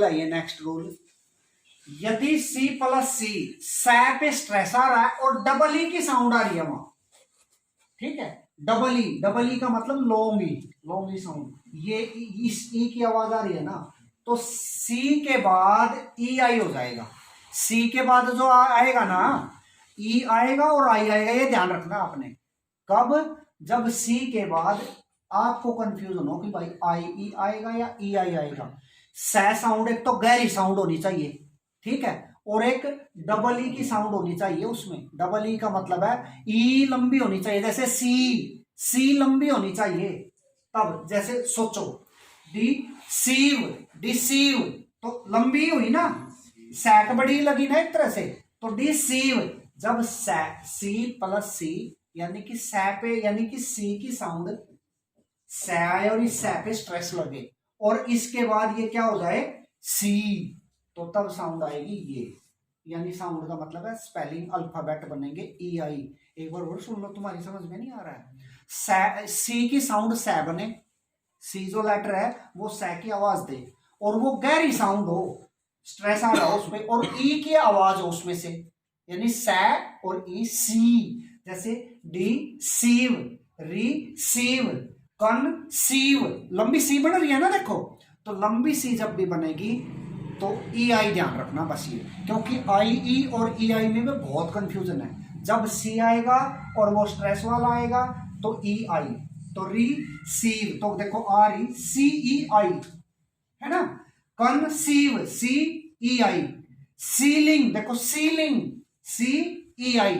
Rule है ये, next rule, यदि सी प्लस सी सै पे स्ट्रेस आ रहा है और डबल ई की साउंड आ रही है वहां, ठीक है, डबल ई का मतलब लॉन्ग ई साउंड, ये इस ई की आवाज आ रही है ना, तो सी के बाद ई आई हो जाएगा, सी के बाद जो आएगा ना ई आएगा और आई आएगा, ये ध्यान रखना आपने। कब? जब सी के बाद आपको कंफ्यूजन हो कि भाई आई ई आएगा या ई आई आएगा। सै साउंड एक तो गहरी साउंड होनी चाहिए, ठीक है, और एक डबल ई की साउंड होनी चाहिए उसमें। डबल ई का मतलब है ई लंबी होनी चाहिए, जैसे सी लंबी होनी चाहिए। तब जैसे सोचो डिसीव तो लंबी हुई ना, सैक बड़ी लगी ना एक तरह से, तो डिसीव जब सी प्लस सी यानी कि सै पे यानी कि सी की साउंड सै आए और इस सै पे स्ट्रेस लगे और इसके बाद ये क्या हो जाए सी, तो तब साउंड आएगी ये, यानी साउंड का मतलब है स्पेलिंग अल्फाबेट बनेंगे ई आई। एक बार और सुन लो, तुम्हारी समझ में नहीं आ रहा है, सी की साउंड सै बने, सी जो लेटर है वो सै की आवाज दे और वो गहरी साउंड हो, स्ट्रेस आ रहा हो उसमें, और ई की आवाज हो उसमें से, यानी सै और ई सी, जैसे डी सीव, रिसीव, कंसीव, लंबी सी बन रही है ना देखो, तो लंबी सी जब भी बनेगी तो ई आई ध्यान रखना बस ये, क्योंकि आई ई और ई आई में बहुत कंफ्यूजन है। जब सी आएगा और वो स्ट्रेस वाला आएगा तो ई आई, तो रिसीव तो देखो आर ई सी ई आई है ना, कंसीव सी ई आई, सीलिंग देखो सीलिंग सी ई आई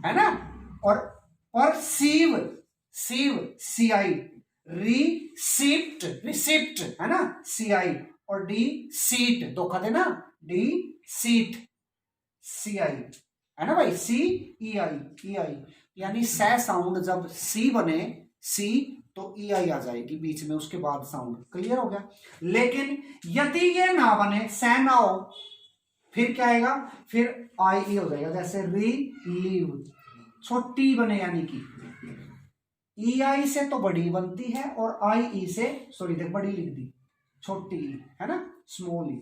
है ना, और परसीव सीव सी आई, रिसिप्ट है ना सी आई, और डी सीट धोखा देना डी सीट सी आई है ना भाई, सी ई आई, यानी सै साउंड जब सी बने सी तो ई आई आ जाएगी बीच में, उसके बाद साउंड। क्लियर हो गया? लेकिन यदि ये ना बने, सै ना हो, फिर क्या आएगा, फिर आई ई हो जाएगा, जैसे लीव छोटी बने, यानी कि ई आई से तो बड़ी बनती है और आई ई से सॉरी देख बड़ी लिख दी, छोटी ई है ना, स्मॉल ई,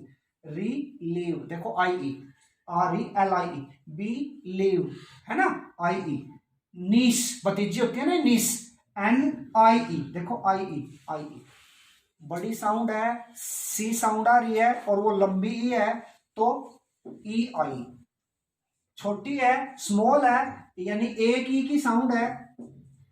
लीव देखो I E, R E L I E, believe है ना आई ई, नीस भतीजी होती है ना नीस, एन आई ई देखो आई ई, बड़ी साउंड है, सी साउंड आ रही है और वो लंबी ई है तो ई आई, छोटी है स्मॉल है यानी एक ई की साउंड है,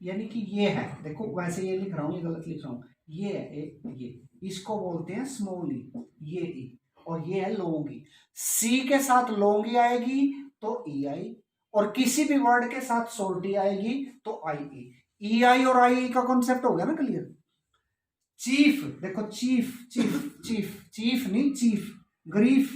यानी कि ये है देखो, वैसे ये लिख रहा हूं, ये गलत लिख रहा हूं, ये है ये इसको बोलते हैं स्मॉल ई, ये ई, और ये है लॉन्ग ई। सी के साथ लॉन्ग ई आएगी तो ई आई, और किसी भी वर्ड के साथ शॉर्ट ई आएगी तो आई ई आई और आई का कॉन्सेप्ट हो गया ना क्लियर। चीफ देखो चीफ नहीं चीफ, ग्रीव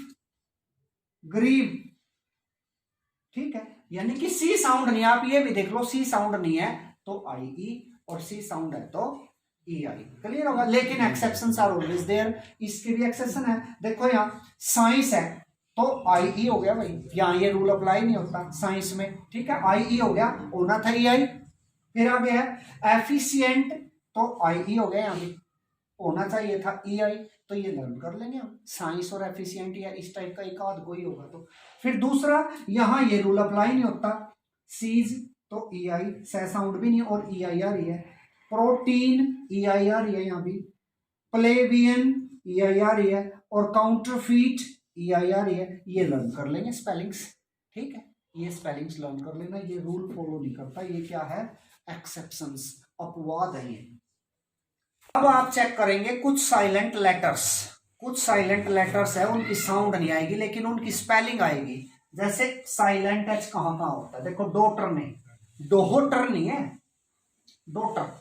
ठीक है, यानी कि सी साउंड नहीं, आप ये भी देख लो सी साउंड नहीं है तो आई ई, और सी साउंड है तो ई आई। क्लियर होगा? लेकिन एक्सेप्शंस आर ऑलवेज देयर, इसके भी एक्सेप्शन है। देखो यहाँ साइंस है तो आई ई हो गया भाई, यहाँ ये रूल अप्लाई नहीं होता साइंस में, ठीक है, आई ई हो गया, होना था ई आई। फिर आ गया है एफिशिएंट तो आई ई हो गया, यहाँ भी होना चाहिए था ई आई, तो ये लर्न कर लेंगे हम, साइंस और एफिशिएंट या इस टाइप का एक आध कोई होगा तो। फिर दूसरा यहाँ ये रूल अप्लाई नहीं होता, सीज तो ई आई, सै साउंड भी नहीं और ई आई आ रही है, प्रोटीन ई आई आ रही है यहाँ भी, प्लेबियन ई आई आ रही है, और काउंटरफीट ई आई आ रही है, ये लर्न कर लेंगे स्पेलिंग्स, ठीक है, ये स्पेलिंग्स लर्न कर लेना, ये रूल फॉलो नहीं करता, ये क्या है एक्सेप्शंस, अपवाद है ये। अब आप चेक करेंगे कुछ साइलेंट लेटर्स है, उनकी साउंड नहीं आएगी लेकिन उनकी स्पेलिंग आएगी। जैसे साइलेंट एच कहां कहां होता है, देखो डॉटर नहीं, डोहोटर नहीं है, डॉटर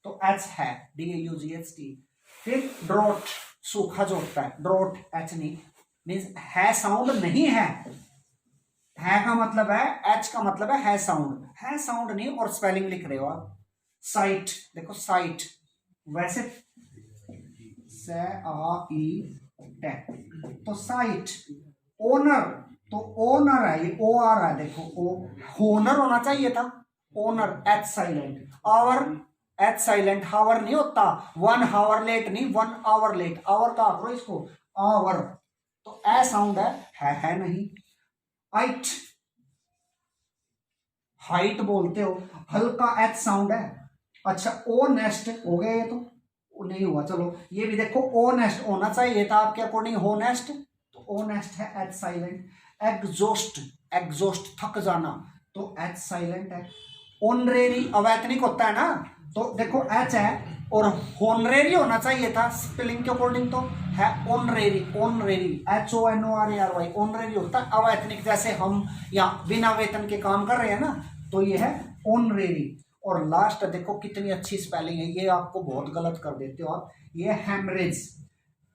तो एच है, DAUGHT। फिर ड्रॉट सूखा जो होता है, ड्रॉट एच नहीं, मीन्स है साउंड नहीं है का मतलब है, एच का मतलब है साउंड नहीं, और स्पेलिंग लिख रहे हो आप। साइट देखो साइट, वैसे तो साइट। ओनर तो ओनर है, ये ओ आ रहा है देखो, ओ होनर होना चाहिए था, honour H silent. Hour H silent, hour नहीं होता, 1 हावर लेट नहीं, 1 आवर लेट, आवर का करो इसको आवर, तो ए साउंड है नहीं। हाइट, हाइट बोलते हो, हल्का एच साउंड है। अच्छा ओ नेस्ट हो गया, ये तो नहीं हुआ, चलो ये भी देखो ओ नेस्ट होना चाहिए था आपके अकॉर्डिंग, हो नेस्ट, तो ओ नेस्ट है एच साइलेंट। एग्जॉस्ट, एग्जॉस्ट थक जाना, तो एच साइलेंट है। ऑनरेरी अवैतनिक होता है ना, तो देखो एच है, और होनरेरी होना चाहिए था स्पेलिंग के अकॉर्डिंग, तो है ऑनरेरी, ऑनरेरी HONORARY, ऑनरेरी होता है अवैतनिक, जैसे हम यहाँ बिना वेतन के काम कर रहे हैं ना, तो ये है ऑनरेरी। और लास्ट देखो कितनी अच्छी स्पेलिंग है, ये आपको बहुत गलत कर देते हो आप, ये हैमरेज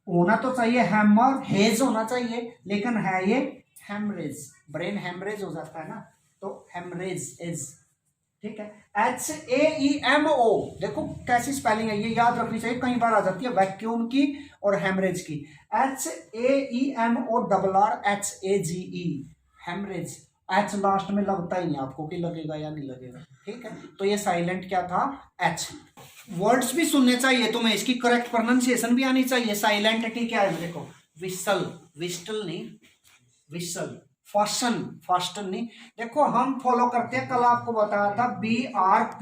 होना तो चाहिए, हैमर हेज होना चाहिए, लेकिन है ये हैमरेज, ब्रेन हैमरेज हो जाता है ना, तो हैमरेज इज, ठीक है। HAEMO, देखो कैसी स्पेलिंग है, ये याद रखनी चाहिए, कई बार आ जाती है वैक्यूम की और हैमरेज की। HAEMORRHAGE, हैमरेज, एच लास्ट में लगता ही नहीं आपको कि लगेगा या नहीं लगेगा, ठीक है। तो ये साइलेंट क्या था, एच। वर्ड्स भी सुनने चाहिए तुम्हें, इसकी करेक्ट प्रोनाउंसिएशन भी आनी चाहिए। साइलेंट टी क्या है, देखो विसल, विस्टल नहीं, विसल, फास्टन, फास्टन नहीं। देखो हम फॉलो करते हैं, कल आपको बताया था BRP,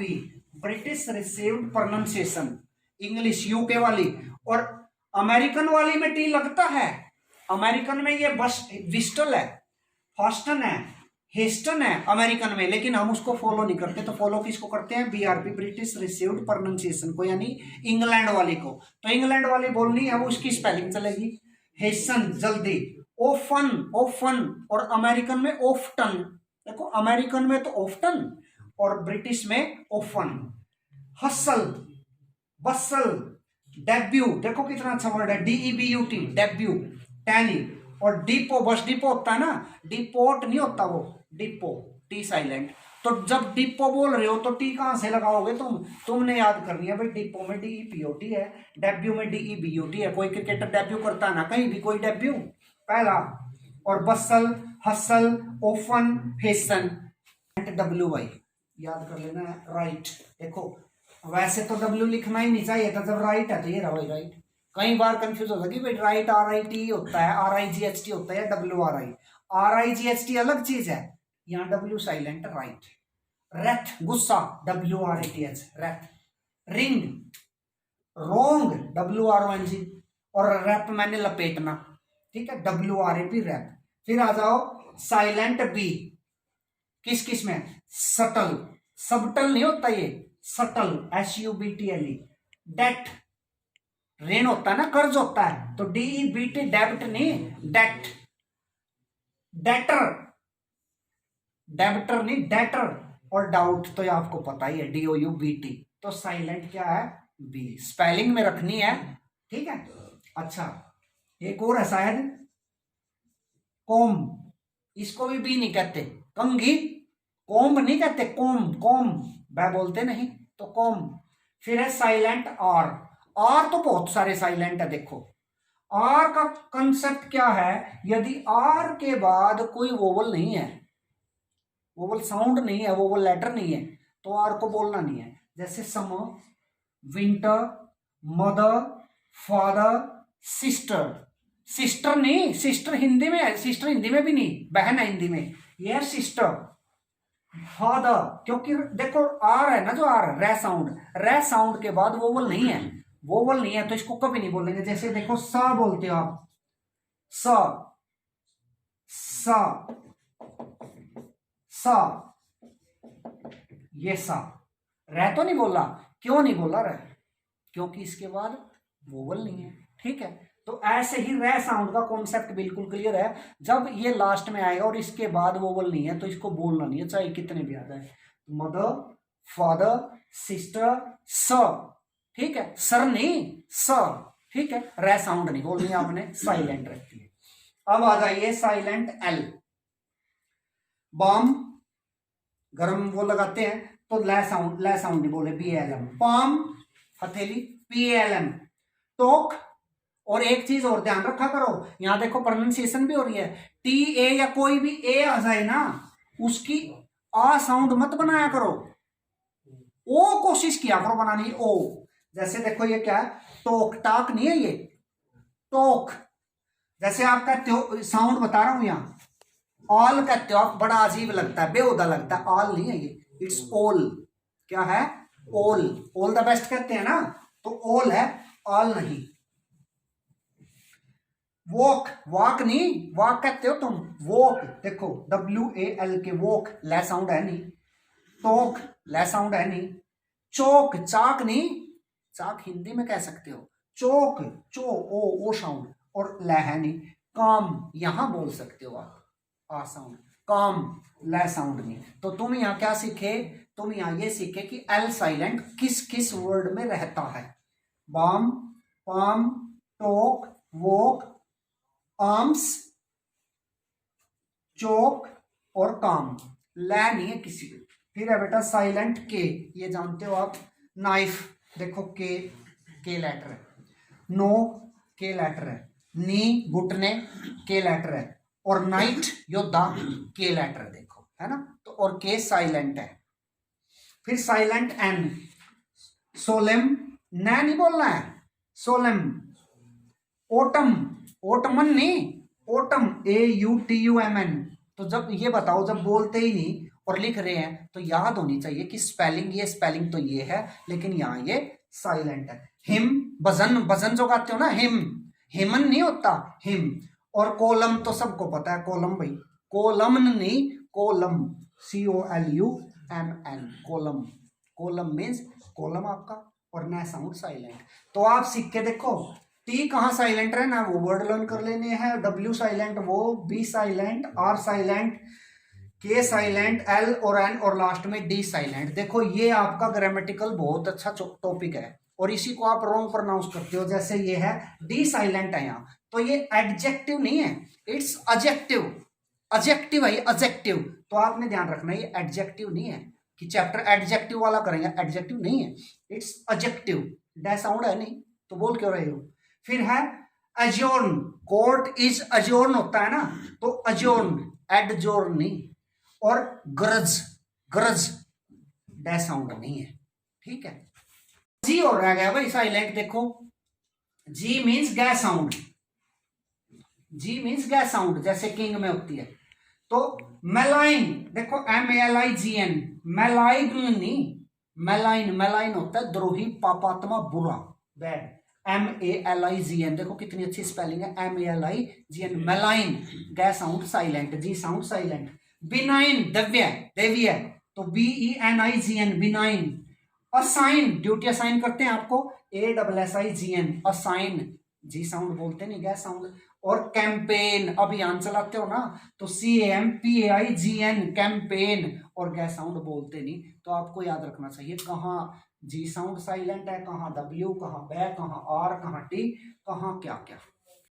British received pronunciation, English UK वाली, और अमेरिकन वाली में टी लगता है, अमेरिकन में ये बस विस्टल है, फास्टन है, हेस्टन है अमेरिकन में, लेकिन हम उसको फॉलो नहीं करते, तो फॉलो किसको करते हैं, BRP, ब्रिटिश रिसीव्ड प्रोनाउंसिएशन को, यानी इंग्लैंड वाली को। तो इंग्लैंड वाली बोलनी है, वो उसकी स्पेलिंग चलेगी हेसन, जल्दी, ओफन, ओफन, और अमेरिकन में ओफ्टन, देखो अमेरिकन में तो ओफ्टन और ब्रिटिश में ओफन। हसल, बसल, डेब्यू, देखो कितना अच्छा वर्ड है, DEBUT, डेब्यू, टैनी, और डिपो, बस डिपो होता है ना, डिपोट नहीं होता वो, डिपो, टी साइलेंट। तो जब डिपो बोल रहे हो तो टी कहां से लगाओगे तुमने याद करनी है भाई, डिपो में DEPOT है, डेब्यू में DEBUT है, कोई क्रिकेटर डेब्यू करता है ना कहीं भी, कोई डेब्यू पहला। और बसल, हसल, ओफन, हेसन, WY याद कर लेना है, राइट। देखो वैसे तो W लिखना ही नहीं चाहिए था, जब राइट है तो ये रहा भाई राइट। कई बार कंफ्यूज होता है कि भाई राइट RIT होता है, RIGHT होता है, या WRI, RIGHT अलग चीज है, यहाँ W साइलेंट, राइट। रेथ, गुस्सा, WRATH, रेथ। रिंग, रोंग, WRONG, और रैप मैंने लपेटना, ठीक है, WRAP, रैप। फिर आ जाओ साइलेंट B, किस किस में, सटल, सबटल नहीं होता ये, सटल, SUBTLE। डेट, ऋण होता है ना, कर्ज होता है, तो DEBT, डेब्ट नहीं, डेट। डेटर, डेब्टर नहीं, डेटर। और डाउट तो ये आपको पता ही है, DOUBT, तो साइलेंट क्या है, B, स्पेलिंग में रखनी है, ठीक है। अच्छा एक और है शायद, कोम, इसको भी बी नहीं कहते, कंघी, कोम्ब नहीं कहते, कोम, कोम वह बोलते नहीं, तो कोम। फिर है साइलेंट आर, आर तो बहुत सारे साइलेंट है, देखो आर का कंसेप्ट क्या है, यदि आर के बाद कोई वोवल नहीं है, वोवल साउंड नहीं है, वोवल लेटर नहीं है, तो आर को बोलना नहीं है। जैसे summer, winter, mother, father, sister, sister नहीं, सिस्टर हिंदी में है, सिस्टर हिंदी में भी नहीं, बहन है हिंदी में, यह है सिस्टर। फादर, क्योंकि देखो आर है ना, जो आर रे साउंड, रे साउंड के बाद वोवल नहीं है, वोवल नहीं है तो इसको कभी नहीं बोलेंगे। जैसे देखो सा बोलते हो आप, सा, सा, सा, ये सा, रे तो नहीं बोला, क्यों नहीं बोला रे, क्योंकि इसके बाद वोवल नहीं है, ठीक है। तो ऐसे ही रे साउंड का कॉन्सेप्ट बिल्कुल क्लियर है, जब ये लास्ट में आएगा और इसके बाद वोवल नहीं है तो इसको बोलना नहीं है, चाहे कितने भी आ जाए। मदर, फादर, सिस्टर, सर, ठीक है, सर नहीं, सर, ठीक है, रे साउंड नहीं बोलनी आपने, साइलेंट रखती है। अब आ जाइए साइलेंट एल, बॉम, गरम वो लगाते हैं तो ले साउंड नहीं बोले, BALM, पाम, हथेली, PALM, टोक। और एक चीज और ध्यान रखा करो, यहां देखो प्रोनाउंसिएशन भी हो रही है, TA या कोई भी A आ जाए ना, उसकी आ साउंड मत बनाया करो, ओ कोशिश किया करो बनानी ओ। जैसे देखो ये क्या है, टोक टाक नहीं है ये, टोक। जैसे आप कहते हो, साउंड बता रहा हूं यहां, ऑल कहते हो आप, बड़ा अजीब लगता है, बेहुदा लगता है, ऑल नहीं है ये, इट्स ऑल। क्या है? ऑल। ऑल द बेस्ट कहते हैं ना, तो ऑल है, ऑल नहीं। वॉक, वॉक नहीं, वॉक कहते हो तुम, वॉक देखो WAL के, वॉक लै साउंड है नहीं, टोक लै साउंड है नहीं, चौक चाक नहीं, चाक हिंदी में कह सकते हो, चौक चो ओ साउंड और लै है नहीं, काम यहां बोल सकते हो आप, आ साउंड, काम लै साउंड नहीं। तो तुम यहां क्या सीखे, तुम यहां ये सीखे कि एल साइलेंट किस किस वर्ड में रहता है, बाम, पाम, टोक, वॉक, आर्म्स, चौक और काम, लै नहीं है किसी में। फिर है बेटा साइलेंट के, ये जानते हो आप, नाइफ देखो के लेटर है, नो के लेटर है, नी घुटने के लेटर है, और नाइट योद्धा के लेटर देखो है ना, तो और के साइलेंट है। फिर साइलेंट एन, सोलेम न नहीं बोलना है, सोलेम, ओटम, ओटमन नहीं, ओटम AUTUMN। तो जब ये बताओ, जब बोलते ही नहीं और लिख रहे हैं तो याद होनी चाहिए कि स्पेलिंग, ये स्पेलिंग तो ये है लेकिन यहां ये साइलेंट है। हिम, भजन, भजन जो गाते हो ना, हिम, हिमन नहीं होता, हिम। और कोलम तो सबको पता है, कोलम भाई, कोलमन नहीं, कोलम, COLUMN, कोलम। कोलम मीन्स कोलम आपका, और न साउंड साइलेंट। तो आप सीख के देखो, टी कहाँ साइलेंट है ना, वो वर्ड लर्न कर लेने हैं, W साइलेंट वो, B silent, R silent, K silent, L और N, और लास्ट में D साइलेंट। देखो ये आपका ग्रामेटिकल बहुत अच्छा टॉपिक है, और इसी को आप रॉन्ग प्रोनाउंस करते हो। जैसे ये है D साइलेंट है यहाँ, तो ये एडजेक्टिव नहीं है, इट्स एडजेक्टिव, एडजेक्टिव है, एडजेक्टिव। तो आपने ध्यान रखना ये एडजेक्टिव नहीं है कि चैप्टर एडजेक्टिव वाला करेंगे, एडजेक्टिव नहीं है, इट्स एडजेक्टिव। डै साउंड है नहीं, तो बोल क्यों रहे हो। फिर है अजोर्न, कोर्ट इज अजोर्न होता है ना, तो अजोर्न, एडजोर्न नहीं। और गरज, गरज डै साउंड नहीं है, ठीक है। जी और रह गया भाई साइलेंट, देखो जी मीन्स गै साउंड, जी मीन्स गै साउंड, जैसे किंग में होती है। तो मेलाइन देखो, MALIGN, मेलाइन नहीं, मेलाइन, मेलाइन होता है द्रोही, पापात्मा, बुरा, बैड, MALIGN देखो कितनी अच्छी स्पेलिंग है, MALIGN, मेलाइन, गै साउंड साइलेंट, जी साउंड साइलेंट। बिनाइन, दव्य, देवीय, तो BENIGN, benign. Assign, duty assign करते हैं आपको, ASSIGN, असाइन, जी साउंड बोलते नहीं, गै साउंड। और कैंपेन, अभियान चलाते हो ना, तो CAMPAIGN, कैंपेन, और गै साउंड बोलते नहीं। तो आपको याद रखना चाहिए कहाँ जी साउंड साइलेंट है, कहाँ W, कहाँ बै, कहाँ R, कहाँ T, कहाँ क्या क्या।